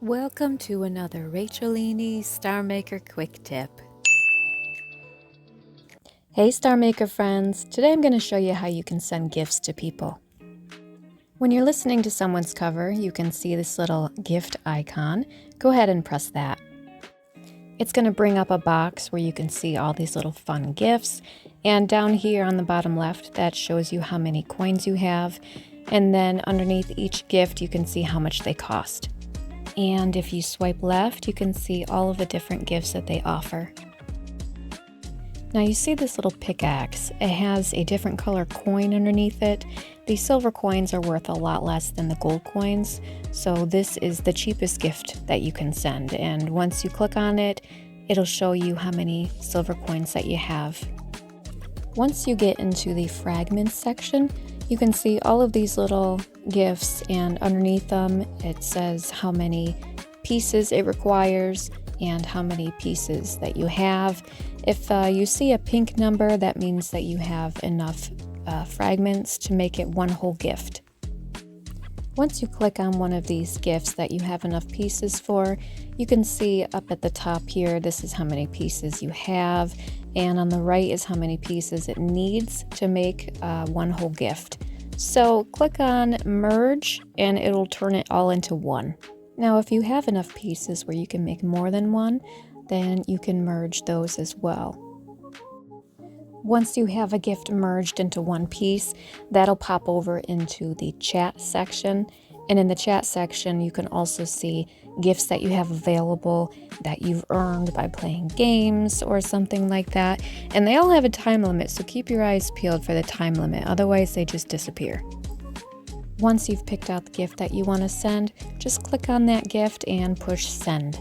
Welcome to another RACHELINI Starmaker quick tip. Hey Starmaker friends, today I'm going to show you how you can send gifts to people. When you're listening to someone's cover, you can see this little gift icon. Go ahead and press that. It's going to bring up a box where you can see all these little fun gifts, and down here on the bottom left that shows you how many coins you have, and then underneath each gift you can see how much they cost. And if you swipe left, you can see all of the different gifts that they offer. Now you see this little pickaxe. It has a different color coin underneath it. The silver coins are worth a lot less than the gold coins, so this is the cheapest gift that you can send. And once you click on it, it'll show you how many silver coins that you have. Once you get into the fragments section, you can see all of these little gifts, and underneath them it says how many pieces it requires and how many pieces that you have. If you see a pink number, that means that you have enough fragments to make it one whole gift. Once you click on one of these gifts that you have enough pieces for, you can see up at the top here, this is how many pieces you have, and on the right is how many pieces it needs to make one whole gift. So click on merge and it'll turn it all into one. Now if you have enough pieces where you can make more than one, then you can merge those as well. Once you have a gift merged into one piece, that'll pop over into the chat section. And in the chat section, you can also see gifts that you have available that you've earned by playing games or something like that. And they all have a time limit, so keep your eyes peeled for the time limit, otherwise they just disappear. Once you've picked out the gift that you want to send, just click on that gift and push send.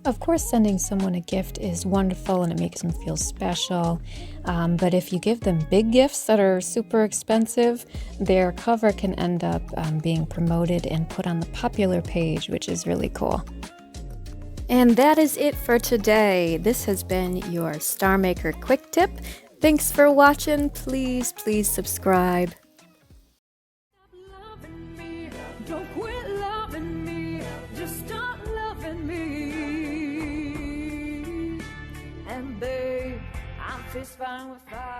Of course, sending someone a gift is wonderful and it makes them feel special, but if you give them big gifts that are super expensive, their cover can end up being promoted and put on the popular page, which is really cool. And that is it for today. This has been your Starmaker quick tip. Thanks for watching. Please subscribe. Don't quit loving me, just start loving me. And babe, I'm just fine with fire.